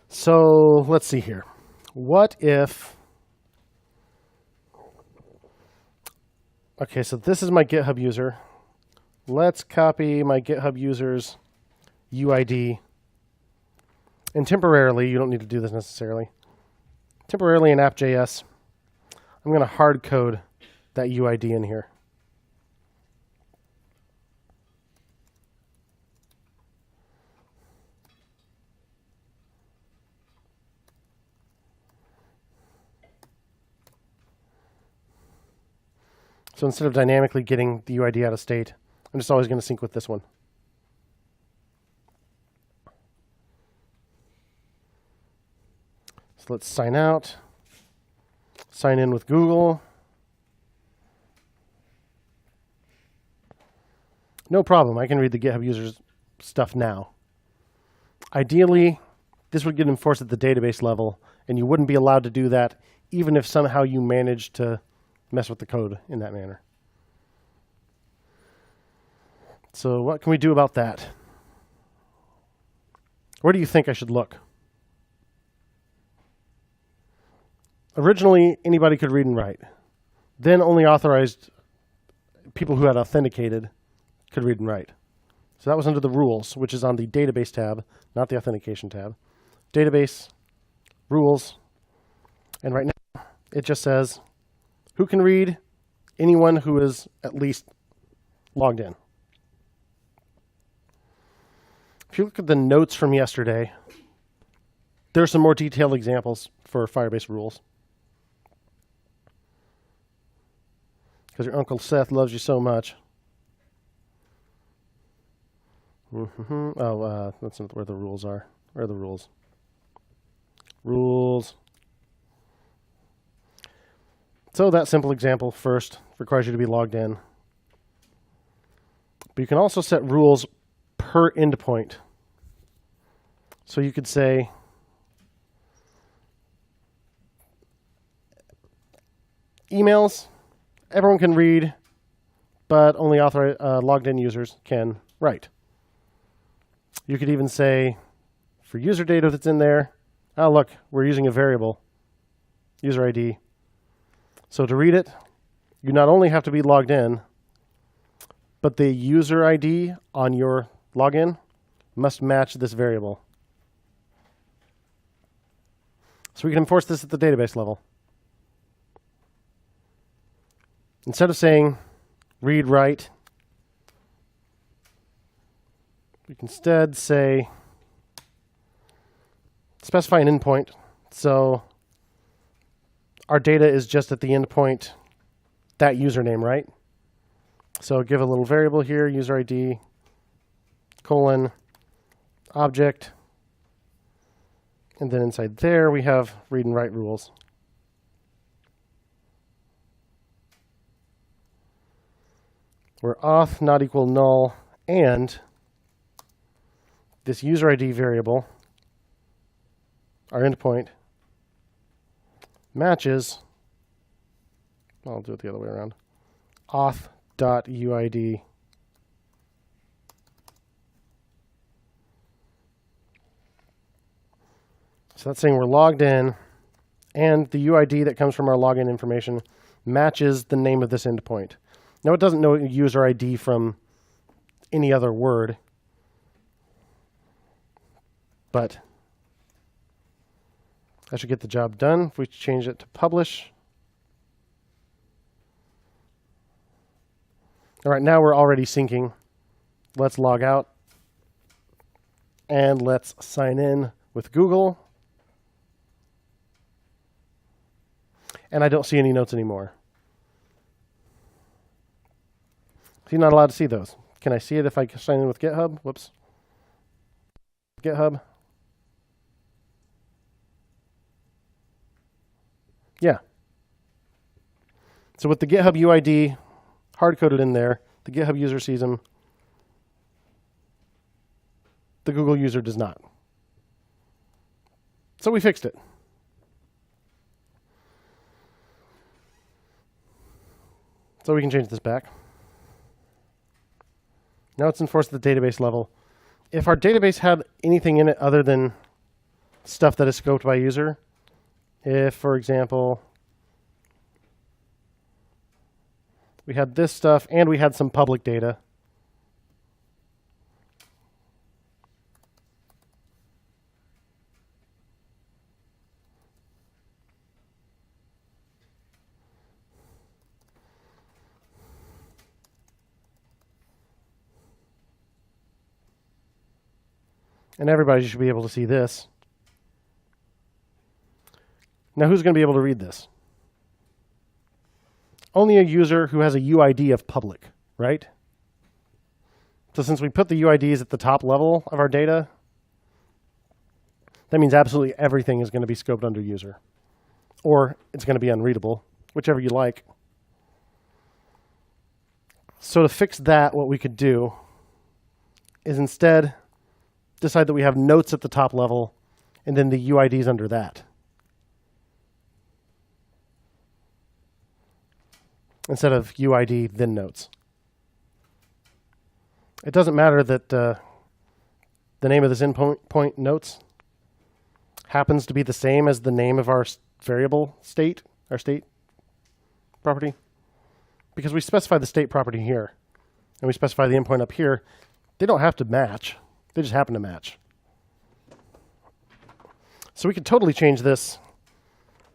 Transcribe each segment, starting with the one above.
So let's see here. What if... Okay, so this is my GitHub user. Let's copy my GitHub user's UID. And temporarily, you don't need to do this necessarily. Temporarily in app.js, I'm going to hard code that UID in here. So instead of dynamically getting the UID out of state, I'm just always going to sync with this one. So let's sign out, sign in with Google. No problem, I can read the GitHub user's stuff now. Ideally, this would get enforced at the database level, and you wouldn't be allowed to do that even if somehow you managed to mess with the code in that manner. So what can we do about that? Where do you think I should look? Originally, anybody could read and write. Then only authorized people who had authenticated could read and write. So that was under the rules, which is on the database tab, not the authentication tab. Database, rules, and right now it just says who can read? Anyone who is at least logged in. If you look at the notes from yesterday, there are some more detailed examples for Firebase rules. Because your Uncle Seth loves you so much. Oh, that's not where the rules are. Where are the rules? Rules. So that simple example first requires you to be logged in. But you can also set rules per endpoint. So you could say emails, everyone can read, but only authorized logged in users can write. You could even say for user data that's in there, oh look, we're using a variable, user ID. So to read it, you not only have to be logged in, but the user ID on your login must match this variable. So we can enforce this at the database level. Instead of saying read, write, we can instead say specify an endpoint. So our data is just at the endpoint, that username, right? So give a little variable here, user ID, colon, object, and then inside there we have read and write rules. Where auth not equal null and this user ID variable, our endpoint, matches, I'll do it the other way around, auth.uid. So that's saying we're logged in, and the UID that comes from our login information matches the name of this endpoint. Now it doesn't know user ID from any other word, but that should get the job done. If we change it to publish. All right, now we're already syncing. Let's log out. And let's sign in with Google. And I don't see any notes anymore. So you're not allowed to see those. Can I see it if I sign in with GitHub? Whoops. GitHub. Yeah. So with the GitHub UID hard-coded in there, the GitHub user sees them. The Google user does not. So we fixed it. So we can change this back. Now it's enforced at the database level. If our database had anything in it other than stuff that is scoped by user. If, for example, we had this stuff and we had some public data. And everybody should be able to see this. Now, who's going to be able to read this? Only a user who has a UID of public, right? So since we put the UIDs at the top level of our data, that means absolutely everything is going to be scoped under user. Or it's going to be unreadable, whichever you like. So to fix that, what we could do is instead decide that we have notes at the top level and then the UIDs under that. Instead of UID, then notes. It doesn't matter that the name of this endpoint notes happens to be the same as the name of our variable state, our state property, because we specify the state property here and we specify the endpoint up here. They don't have to match. They just happen to match. So we could totally change this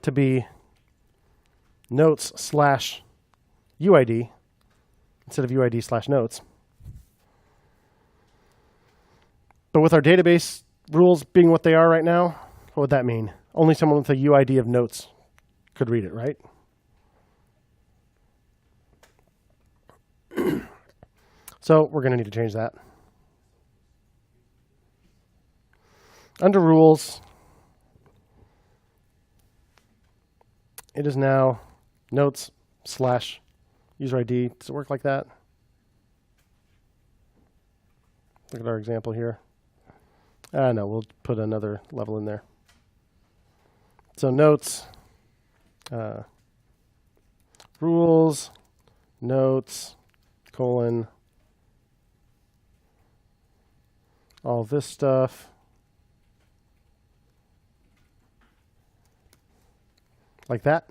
to be notes slash UID instead of UID slash notes. But with our database rules being what they are right now, what would that mean? Only someone with a UID of notes could read it, right? So we're going to need to change that. Under rules, it is now notes slash user ID. Does it work like that? Look at our example here. No, we'll put another level in there. So notes, rules, notes, colon, all this stuff. Like that.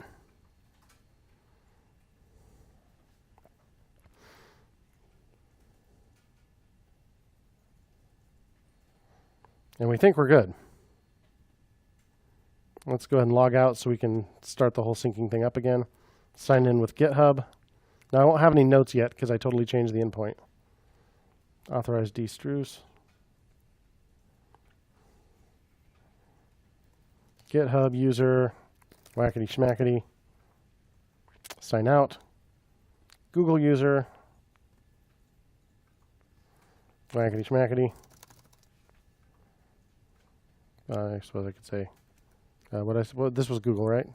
And we think we're good. Let's go ahead and log out so we can start the whole syncing thing up again. Sign in with GitHub. Now I won't have any notes yet because I totally changed the endpoint. Authorize dstruce. GitHub user, whackety schmackety. Sign out. Google user, whackety schmackety. I suppose I could say this was Google, right?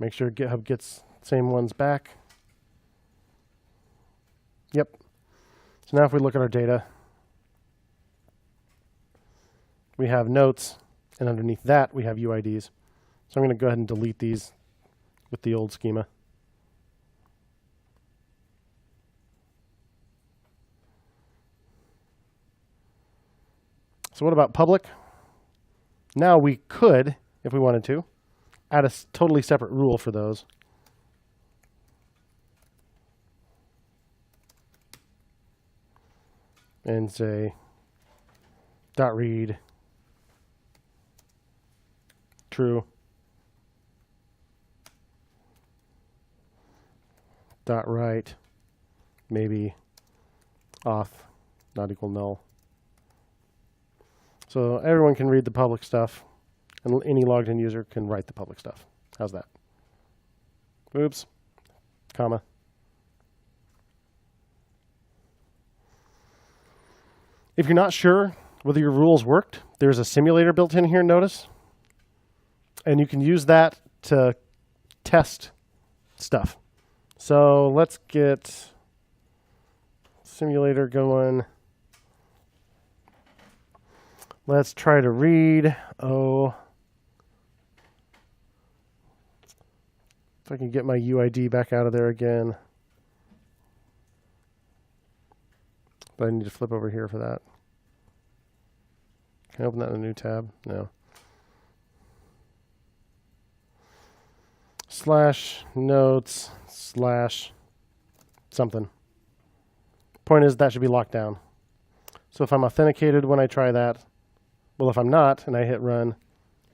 Make sure GitHub gets the same ones back. Yep. So now if we look at our data, we have notes, and underneath that we have UIDs. So I'm going to go ahead and delete these with the old schema. So what about public? Now we could, if we wanted to, add a totally separate rule for those. And say .read true, .write maybe auth not equal null. So everyone can read the public stuff, and any logged in user can write the public stuff. How's that? Oops, comma. If you're not sure whether your rules worked, there's a simulator built in here, notice. And you can use that to test stuff. So let's get simulator going. Let's try to read. If I can get my UID back out of there again. But I need to flip over here for that. Can I open that in a new tab? No. /notes/ something. Point is that should be locked down. So if I'm authenticated when I try that, well, if I'm not and I hit run,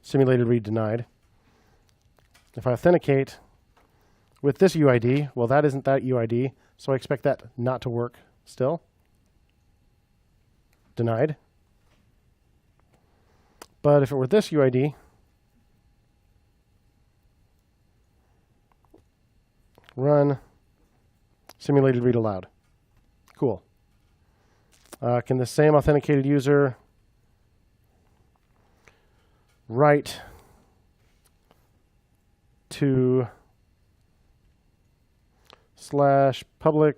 simulated read denied. If I authenticate with this UID, well, that isn't that UID, so I expect that not to work still. Denied. But if it were this UID, run, simulated read aloud. Cool. Can the same authenticated user write to /public/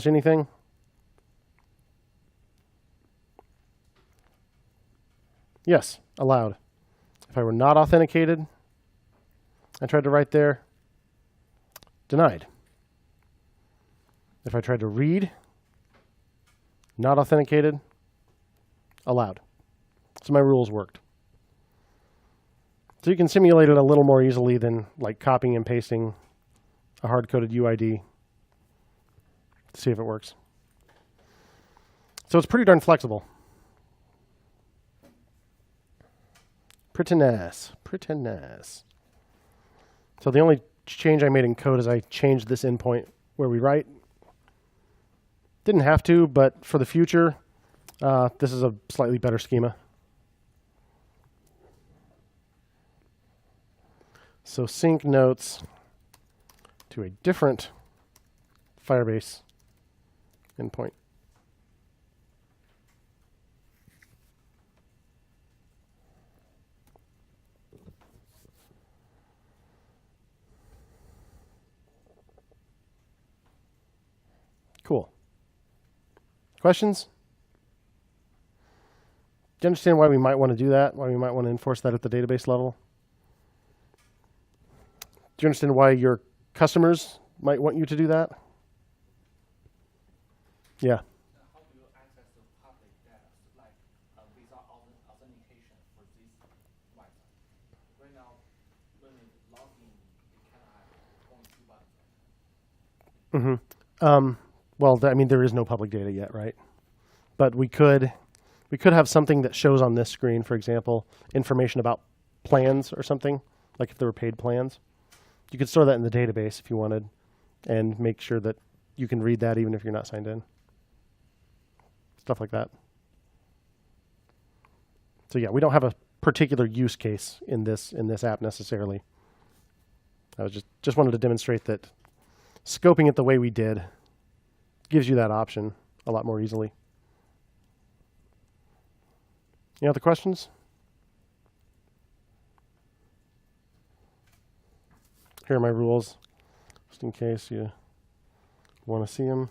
anything? Yes, allowed. If I were not authenticated, I tried to write there, denied. If I tried to read, not authenticated, allowed. So my rules worked. So you can simulate it a little more easily than like copying and pasting a hard-coded UID to see if it works. So it's pretty darn flexible. Pretty nice. Pretty nice. So the only change I made in code is I changed this endpoint where we write. Didn't have to, but for the future, this is a slightly better schema. So sync notes to a different Firebase endpoint. Cool. Questions? Do you understand why we might want to do that? Why we might want to enforce that at the database level? Do you understand why your customers might want you to do that? Yeah. How do you access the public data, like without authentication for this website? Right now, when it logs in, it can have only 2 buttons. Well, I mean, there is no public data yet, right? But we could have something that shows on this screen, for example, information about plans or something, like if there were paid plans. You could store that in the database if you wanted and make sure that you can read that even if you're not signed in. Stuff like that. So yeah, we don't have a particular use case in this app necessarily. I was just wanted to demonstrate that scoping it the way we did gives you that option a lot more easily. Any other questions? Here are my rules, just in case you want to see them.